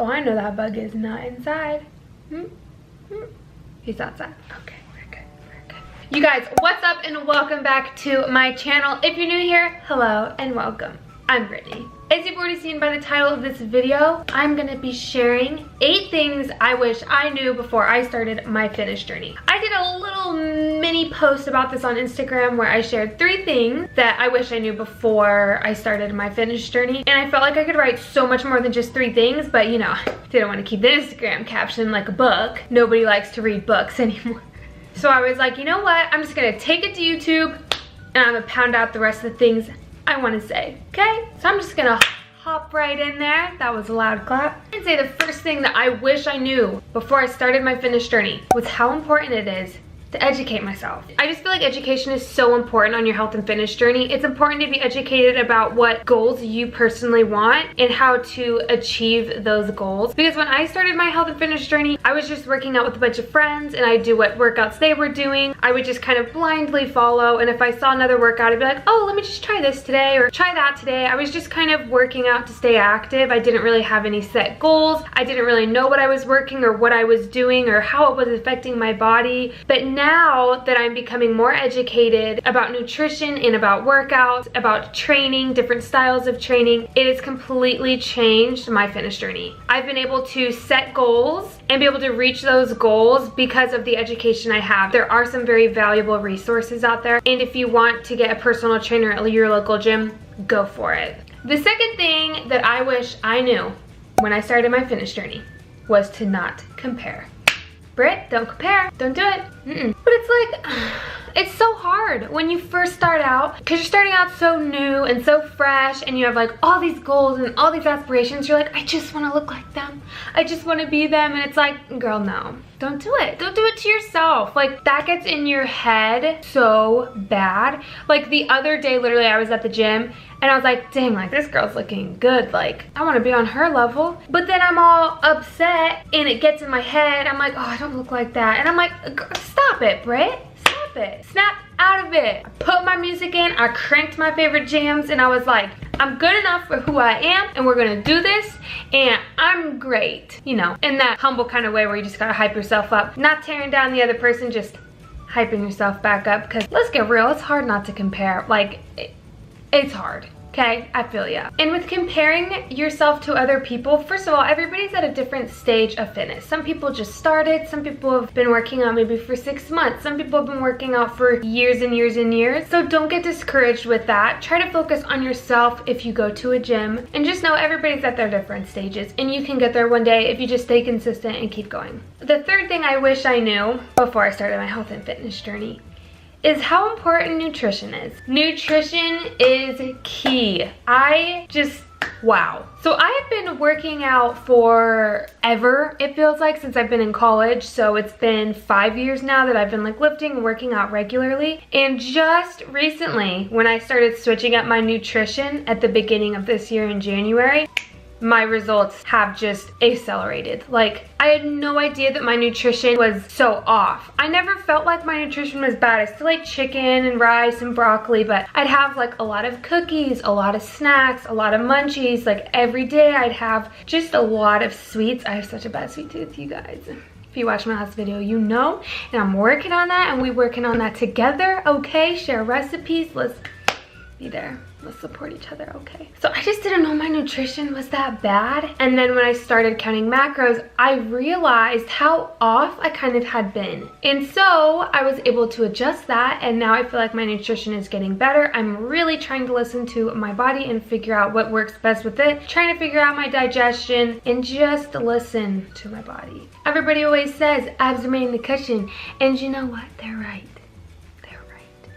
Oh, I know that bug is not inside. He's outside. Okay, we're good, we're good. You guys, what's up and welcome back to my channel. If you're new here, hello and welcome. I'm Brittany. As you've already seen by the title of this video, I'm gonna be sharing 8 things I wish I knew before I started my fitness journey. I did a little mini post about this on Instagram where I shared 3 things that I wish I knew before I started my fitness journey. And I felt like I could write so much more than just 3 things, but you know, didn't want to keep the Instagram caption like a book. Nobody likes to read books anymore. So I was like, you know what? I'm just gonna take it to YouTube and I'm gonna pound out the rest of the things I want to say, okay? So I'm just gonna hop right in there. That was a loud clap. I'd say the first thing that I wish I knew before I started my fitness journey was how important it is to educate myself. I just feel like education is so important on your health and fitness journey. It's important to be educated about what goals you personally want and how to achieve those goals. Because when I started my health and fitness journey, I was just working out with a bunch of friends and I'd do what workouts they were doing. I would just kind of blindly follow, and if I saw another workout, I'd be like, oh, let me just try this today or try that today. I was just kind of working out to stay active. I didn't really have any set goals. I didn't really know what I was working or what I was doing or how it was affecting my body. But now that I'm becoming more educated about nutrition and about workouts, about training, different styles of training, it has completely changed my fitness journey. I've been able to set goals and be able to reach those goals because of the education I have. There are some very valuable resources out there, and if you want to get a personal trainer at your local gym, go for it. The second thing that I wish I knew when I started my fitness journey was to not compare. Britt, don't compare. Don't do it. But it's like, it's so hard when you first start out because you're starting out so new and so fresh and you have like all these goals and all these aspirations. You're like, I just want to look like them. I just want to be them. And it's like, girl, no, don't do it. Don't do it to yourself. Like that gets in your head so bad. Like the other day, literally I was at the gym and I was like, dang, like this girl's looking good. Like I want to be on her level. But then I'm all upset and it gets in my head. I'm like, oh, I don't look like that. And I'm like, stop it, Britt. Stop it. Snap out of it. I put my music in. I cranked my favorite jams and I was like, I'm good enough for who I am and we're gonna do this and I'm great. You know, in that humble kind of way where you just gotta hype yourself up. Not tearing down the other person, just hyping yourself back up. Because let's get real, it's hard not to compare. Like, it's hard. Okay, I feel ya. And with comparing yourself to other people, first of all, everybody's at a different stage of fitness. Some people just started, some people have been working out maybe for 6 months, some people have been working out for years and years and years. So don't get discouraged with that. Try to focus on yourself if you go to a gym, and just know everybody's at their different stages and you can get there one day if you just stay consistent and keep going. The third thing I wish I knew before I started my health and fitness journey is how important nutrition is. Nutrition is key. Wow. So I have been working out forever, it feels like, since I've been in college. So it's been 5 years now that I've been like lifting and working out regularly. And just recently, when I started switching up my nutrition at the beginning of this year in January, my results have just accelerated. Like, I had no idea that my nutrition was so off. I never felt like my nutrition was bad. I still ate chicken and rice and broccoli, but I'd have like a lot of cookies, a lot of snacks, a lot of munchies. Like every day I'd have just a lot of sweets. I have such a bad sweet tooth, you guys. If you watched my last video, you know. And I'm working on that, and we're working on that together, okay? Share recipes, let's be there. Let's support each other, okay? So I just didn't know my nutrition was that bad. And then when I started counting macros, I realized how off I kind of had been. And so I was able to adjust that, and now I feel like my nutrition is getting better. I'm really trying to listen to my body and figure out what works best with it. Trying to figure out my digestion and just listen to my body. Everybody always says abs remain the cushion, and you know what? They're right.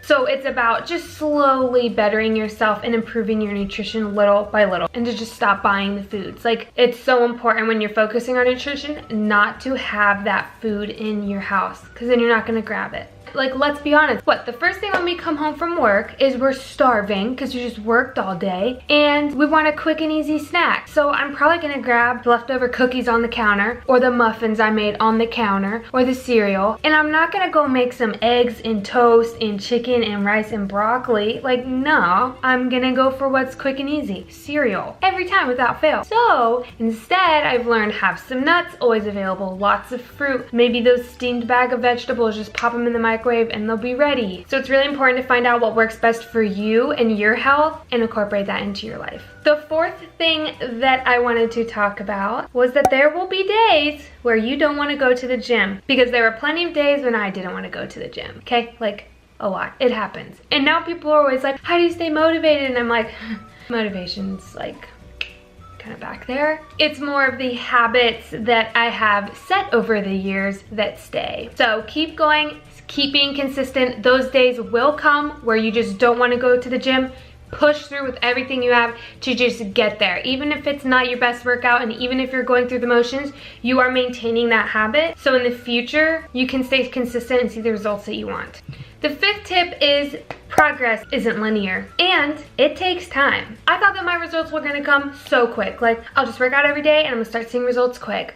So it's about just slowly bettering yourself and improving your nutrition little by little, and to just stop buying the foods. Like, it's so important when you're focusing on nutrition not to have that food in your house, because then you're not going to grab it. Like, let's be honest. What, the first thing when we come home from work is we're starving because we just worked all day and we want a quick and easy snack. So I'm probably gonna grab leftover cookies on the counter or the muffins I made on the counter or the cereal. And I'm not gonna go make some eggs and toast and chicken and rice and broccoli. Like, no, I'm gonna go for what's quick and easy. Cereal. Every time without fail. So instead, I've learned have some nuts always available, lots of fruit, maybe those steamed bag of vegetables, just pop them in the microwave and they'll be ready. So it's really important to find out what works best for you and your health and incorporate that into your life. The fourth thing that I wanted to talk about was that there will be days where you don't want to go to the gym, because there were plenty of days when I didn't want to go to the gym, okay? Like, a lot. It happens. And now people are always like, how do you stay motivated? And I'm like, motivation's like kind of back there. It's more of the habits that I have set over the years that stay. So keep going, keep being consistent. Those days will come where you just don't want to go to the gym. Push through with everything you have to just get there. Even if it's not your best workout and even if you're going through the motions, you are maintaining that habit. So in the future, you can stay consistent and see the results that you want. The fifth tip is progress isn't linear and it takes time. I thought that my results were gonna come so quick. Like, I'll just work out every day and I'm gonna start seeing results quick.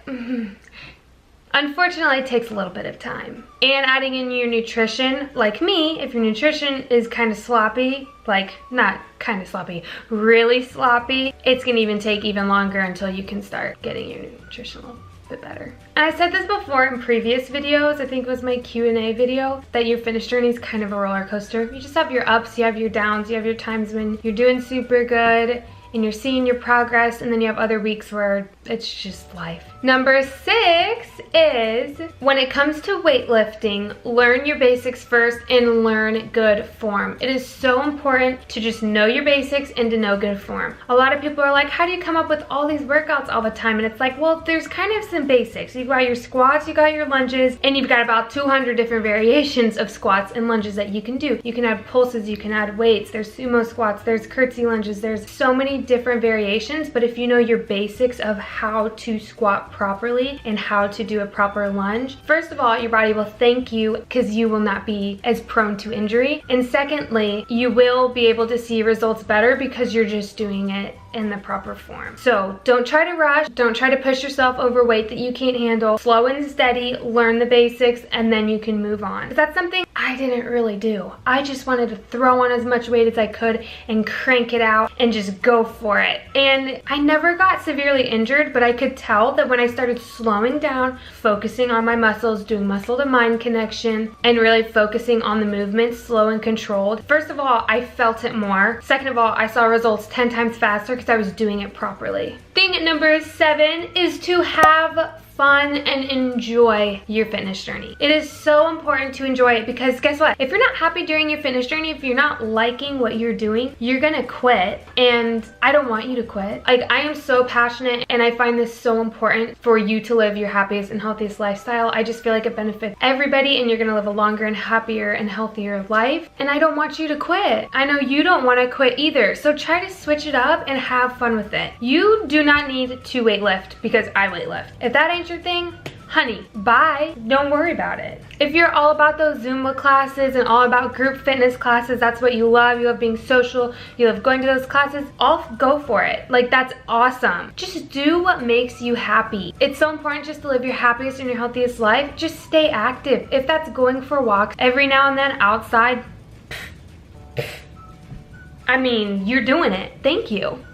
Unfortunately, it takes a little bit of time. And adding in your nutrition, like me, if your nutrition is kind of sloppy, like not kind of sloppy, really sloppy, it's gonna even take even longer until you can start getting your nutrition a little bit better. And I said this before in previous videos, I think it was my Q&A video, that your fitness journey is kind of a roller coaster. You just have your ups, you have your downs, you have your times when you're doing super good and you're seeing your progress, and then you have other weeks where it's just life. Number 6 is, when it comes to weightlifting, learn your basics first and learn good form. It is so important to just know your basics and to know good form. A lot of people are like, how do you come up with all these workouts all the time? And it's like, well, there's kind of some basics. You got your squats, you got your lunges, and you've got about 200 different variations of squats and lunges that you can do. You can add pulses, you can add weights, there's sumo squats, there's curtsy lunges, there's so many different variations. But if you know your basics of how to squat properly and how to do a proper lunge, first of all, your body will thank you because you will not be as prone to injury. And secondly, you will be able to see results better because you're just doing it in the proper form. So don't try to rush, don't try to push yourself over weight that you can't handle. Slow and steady, learn the basics, and then you can move on. That's something I didn't really do. I just wanted to throw on as much weight as I could and crank it out and just go for it. And I never got severely injured, but I could tell that when I started slowing down, focusing on my muscles, doing muscle to mind connection, and really focusing on the movement, slow and controlled. First of all, I felt it more. Second of all, I saw results 10 times faster because I was doing it properly. Thing number 7 is to have fun and enjoy your fitness journey. It is so important to enjoy it because guess what? If you're not happy during your fitness journey, if you're not liking what you're doing, you're gonna quit. And I don't want you to quit. Like, I am so passionate and I find this so important for you to live your happiest and healthiest lifestyle. I just feel like it benefits everybody and you're gonna live a longer and happier and healthier life. And I don't want you to quit. I know you don't wanna quit either. So try to switch it up and have fun with it. You do not need to weightlift because I weightlift. If that ain't your thing, honey, bye. Don't worry about it. If you're all about those Zumba classes and all about group fitness classes, that's what you love being social, you love going to those classes, I'll go for it. Like, that's awesome. Just do what makes you happy. It's so important just to live your happiest and your healthiest life. Just stay active. If that's going for walks every now and then outside, I mean, you're doing it. Thank you.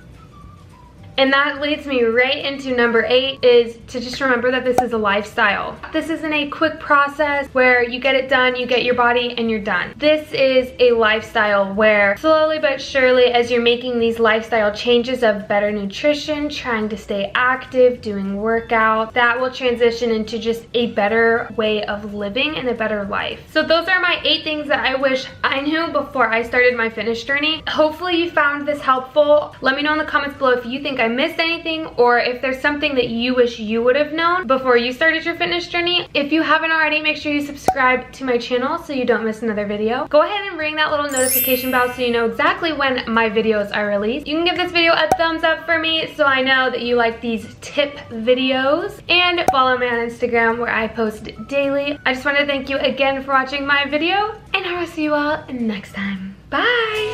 And that leads me right into number 8, is to just remember that this is a lifestyle. This isn't a quick process where you get it done, you get your body, and you're done. This is a lifestyle where slowly but surely, as you're making these lifestyle changes of better nutrition, trying to stay active, doing workout, that will transition into just a better way of living and a better life. So those are my 8 things that I wish I knew before I started my fitness journey. Hopefully you found this helpful. Let me know in the comments below if you think I missed anything, or if there's something that you wish you would have known before you started your fitness journey. If you haven't already, make sure you subscribe to my channel so you don't miss another video. Go ahead and ring that little notification bell so you know exactly when my videos are released. You can give this video a thumbs up for me so I know that you like these tip videos, and follow me on Instagram where I post daily. I just want to thank you again for watching my video, and I will see you all next time. Bye!